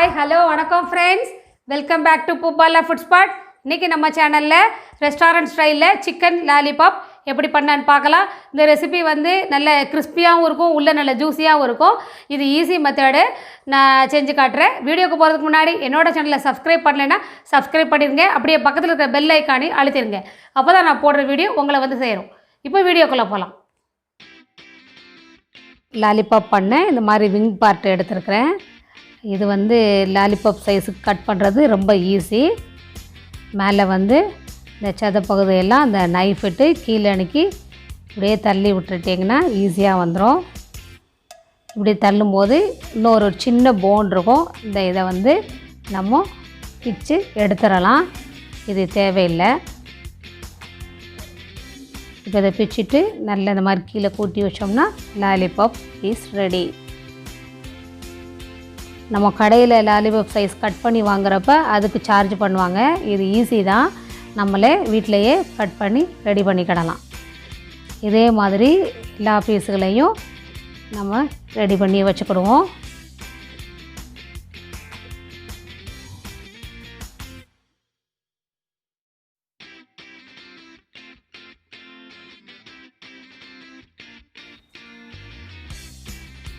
Hi hello வணக்கம் friends, welcome back to Boopala food spot. இன்றைக்கி நம்ம சேனலில் ரெஸ்டாரண்ட் ஸ்டைலில் சிக்கன் லாலிபாப் எப்படி பண்ணான்னு பார்க்கலாம். இந்த ரெசிபி வந்து நல்ல கிறிஸ்பியாகவும் இருக்கும், உள்ளே நல்ல ஜூஸியாகவும் இருக்கும். இது ஈஸி மெத்தடு, நான் செஞ்சு காட்டுறேன். வீடியோக்கு போகிறதுக்கு முன்னாடி என்னோடய சேனலை சப்ஸ்கிரைப் பண்ணலைன்னா சப்ஸ்கிரைப் பண்ணிடுங்க. அப்படியே பக்கத்தில் இருக்கிற பெல் ஐக்கானி அழுத்திடுங்க. அப்போ தான் நான் போடுற வீடியோ உங்களை வந்து சேரும். இப்போ வீடியோக்குள்ளே போகலாம். லாலிபாப் பண்ண இந்த மாதிரி விங் பார்ட் எடுத்துருக்கிறேன். இது வந்து லாலிபாப் சைஸுக்கு கட் பண்ணுறது ரொம்ப ஈஸி. மேலே வந்து இந்த சதப்பகுதியெல்லாம் அந்த நைஃப் விட்டு கீழே அணுக்கி இப்படியே தள்ளி விட்டுட்டிங்கன்னா ஈஸியாக வந்துடும். இப்படி தள்ளும்போது இன்னொரு சின்ன போன் இருக்கும், இந்த இதை வந்து நம்ம பிச்சு எடுத்துடலாம். இது தேவையில்லை. இப்போ இதை பிச்சுட்டு நல்ல இந்த மாதிரி கீழே கூட்டி வச்சோம்னா லாலிபாப் இஸ் ரெடி. நம்ம கடையில் லாலிபாப் சைஸ் கட் பண்ணி வாங்குறப்ப அதுக்கு சார்ஜ் பண்ணுவாங்க. இது ஈஸி தான், நம்மளே வீட்டிலையே கட் பண்ணி ரெடி பண்ணிக்கிடலாம். இதே மாதிரி எல்லா பீஸுகளையும் நம்ம ரெடி பண்ணி வச்சுக்கிடுவோம்.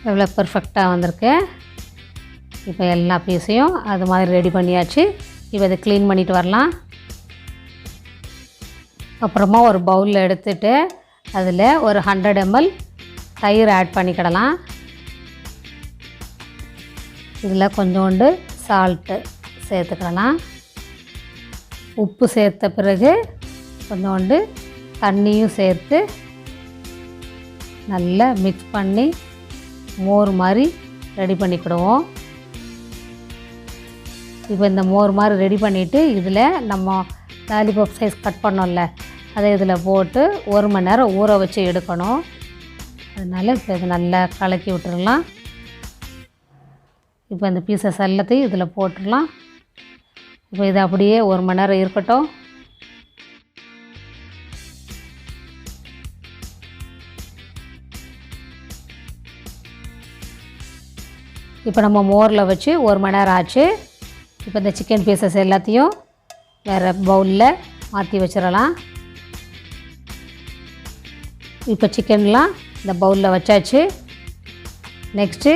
எவ்வளோ பர்ஃபெக்டாக வந்திருக்கு. இப்போ எல்லா பீஸையும் அது மாதிரி ரெடி பண்ணியாச்சு. இப்போ இதை க்ளீன் பண்ணிட்டு வரலாம். அப்புறமா ஒரு பவுலில் எடுத்துகிட்டு அதில் ஒரு 100 ml தயிர் ஆட் பண்ணிக்கிடலாம். இதில் கொஞ்சோண்டு சால்ட்டு சேர்த்துக்கிடலாம். உப்பு சேர்த்த பிறகு கொஞ்சோண்டு தண்ணியும் சேர்த்து நல்லா மிக்ஸ் பண்ணி மோர் மாதிரி ரெடி பண்ணிக்கிடுவோம். இப்போ இந்த மோர் மாதிரி ரெடி பண்ணிவிட்டு இதில் நம்ம லாலிபாப் சைஸ் கட் பண்ணோம்ல, அதை இதில் போட்டு 1 மணி நேரம் ஊற வச்சு எடுக்கணும். அதனால் இப்போ இது நல்லா கலக்கி விட்டுடலாம். இப்போ இந்த பீசஸ் எல்லாத்தையும் இதில் போட்டுடலாம். இப்போ இது அப்படியே 1 மணி நேரம் இருக்கட்டும். இப்போ நம்ம மோரில் வச்சு 1 மணி நேரம் ஆச்சு. இப்போ இந்த சிக்கன் பீசஸ் எல்லாத்தையும் வேறு பவுலில் மாற்றி வச்சிடலாம். இப்போ சிக்கன்லாம் இந்த பவுலில் வச்சாச்சு. நெக்ஸ்ட்டு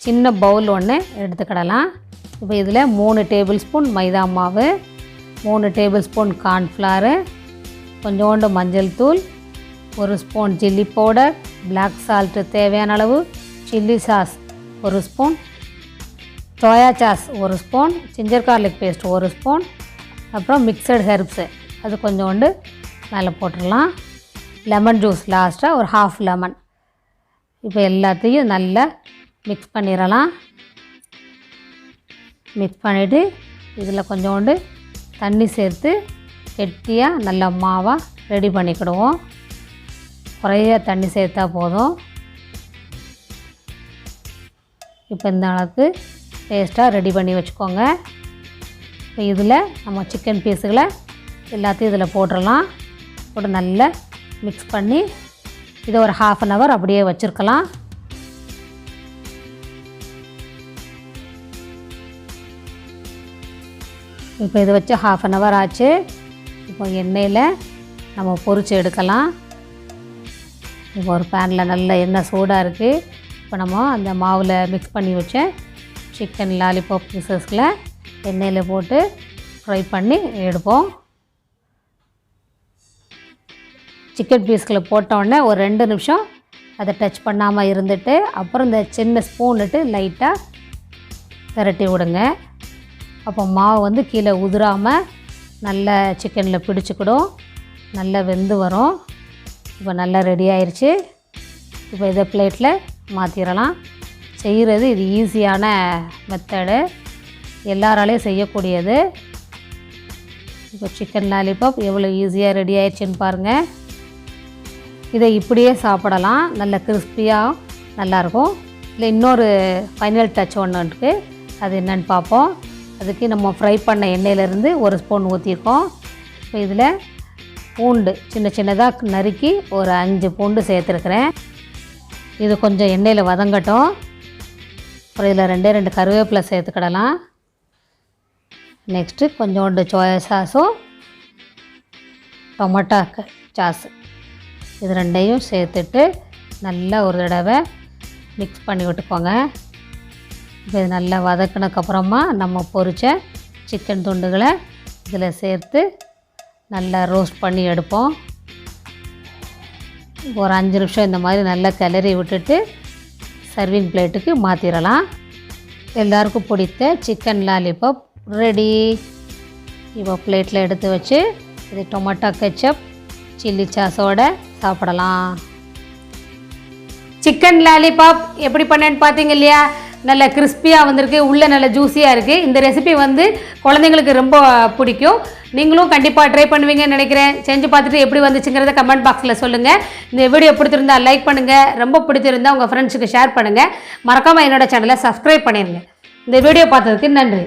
சின்ன பவுல் ஒன்று எடுத்துக்கிடலாம். இப்போ இதில் 3 டேபிள் ஸ்பூன் மைதா மாவு, 3 டேபிள் ஸ்பூன் கார்ன்ஃப்ளவரு, கொஞ்சோண்டு மஞ்சள் தூள், 1 spoon chilli powder, black salt தேவையான அளவு, chilli sauce 1 spoon, soya sauce 1 spoon, ginger garlic paste 1 spoon, அப்புறம் மிக்சட் ஹெர்ப்ஸு அது கொஞ்சோண்டு மேலே போட்டுடலாம். லெமன் ஜூஸ் லாஸ்ட்டாக ஒரு 1/2 லெமன். இப்போ எல்லாத்தையும் நல்லா மிக்ஸ் பண்ணிடலாம். மிக்ஸ் பண்ணிவிட்டு இதில் கொஞ்சோண்டு தண்ணி சேர்த்து கெட்டியாக நல்லா மாவாக ரெடி பண்ணிக்கிடுவோம். குறைய தண்ணி சேர்த்தா போதும். இப்போ இந்த அளவுக்கு பேஸ்ட்டாக ரெடி பண்ணி வச்சுக்கோங்க. இப்போ இதில் நம்ம சிக்கன் பீஸுகளை எல்லாத்தையும் இதில் போட்டுடலாம். போட்டு நல்லா மிக்ஸ் பண்ணி இதை ஒரு 1/2 hour அப்படியே வச்சுருக்கலாம். இப்போ இதை வச்சு 1/2 hour ஆச்சு. இப்போ எண்ணெயில் நம்ம பொரித்து எடுக்கலாம். இப்போ ஒரு பேனில் நல்ல எண்ணெய் சூடாக இருக்குது. இப்போ நம்ம அந்த மாவில் மிக்ஸ் பண்ணி வச்ச சிக்கன் லாலிபாப் பீசஸில் எண்ணெயில் போட்டு ஃப்ரை பண்ணி எடுப்போம். சிக்கன் பீஸ்களை போட்டோடனே ஒரு 2 நிமிஷம் அதை டச் பண்ணாமல் இருந்துட்டு அப்புறம் இந்த சின்ன ஸ்பூன் இட்டு லைட்டாக திரட்டி விடுங்க. அப்போ மாவு வந்து கீழே உதிராமல் நல்ல சிக்கனில் பிடிச்சிக்கிடும், நல்லா வெந்து வரும். இப்போ நல்லா ரெடி ஆயிடுச்சு. இப்போ இதை பிளேட்டில் மாற்றிடலாம். செய்கிறது இது ஈஸியான மெத்தடு, எல்லாராலையும் செய்யக்கூடியது. இப்போ சிக்கன் லாலிபாப் எவ்வளோ ஈஸியாக ரெடி ஆயிடுச்சுன்னு பாருங்கள். இதை இப்படியே சாப்பிடலாம், நல்ல கிறிஸ்பியாக நல்லாயிருக்கும். இல்லை இன்னொரு ஃபைனல் டச் ஒன்று இருக்குது, அது என்னென்னு பார்ப்போம். அதுக்கு நம்ம ஃப்ரை பண்ண எண்ணெயிலேருந்து 1 ஸ்பூன் ஊற்றிருக்கோம். இப்போ இதில் பூண்டு சின்ன சின்னதாக நறுக்கி ஒரு 5 பூண்டு சேர்த்துருக்குறேன். இது கொஞ்சம் எண்ணெயில் வதங்கட்டும். அப்புறம் இதில் 2 கருவேப்பிலை சேர்த்துக்கிடலாம். நெக்ஸ்ட்டு கொஞ்சோண்டு சோயா சாஸும் டொமேட்டோ சாஸு இது 2யும் சேர்த்துட்டு நல்லா ஒரு தடவை மிக்ஸ் பண்ணி விட்டுக்கோங்க. இப்போ இது நல்லா வதக்கினதுக்கப்புறமா நம்ம பொரித்த சிக்கன் துண்டுகளை இதில் சேர்த்து நல்லா ரோஸ்ட் பண்ணி எடுப்போம். ஒரு 5 நிமிஷம் இந்த மாதிரி நல்லா கிளறி விட்டுட்டு சர்விங் பிளேட்டுக்கு மாற்றிடலாம். எல்லாருக்கும் பிடித்த சிக்கன் லாலிபாப் ரெடி. இப்போ பிளேட்டில் எடுத்து வச்சு இது டொமேட்டோ கெச்சப் சில்லி சாஸோடு சாப்பிடலாம். சிக்கன் லாலிபாப் எப்படி பண்ணேன்னு பார்த்தீங்க இல்லையா? நல்ல கிறிஸ்பியாக வந்திருக்கு, உள்ளே நல்ல ஜூஸியாக இருக்குது. இந்த ரெசிபி வந்து குழந்தைங்களுக்கு ரொம்ப பிடிக்கும். நீங்களும் கண்டிப்பாக ட்ரை பண்ணுவீங்கன்னு நினைக்கிறேன். செஞ்சு பார்த்துட்டு எப்படி வந்துச்சுங்கிறத கமெண்ட் பாக்ஸில் சொல்லுங்கள். இந்த வீடியோ பிடிச்சிருந்தா லைக் பண்ணுங்கள், ரொம்ப பிடிச்சிருந்தா உங்கள் ஃப்ரெண்ட்ஸுக்கு ஷேர் பண்ணுங்கள். மறக்காமல் என்னோடய சேனலை சப்ஸ்கிரைப் பண்ணிடுங்க. இந்த வீடியோ பார்த்ததுக்கு நன்றி.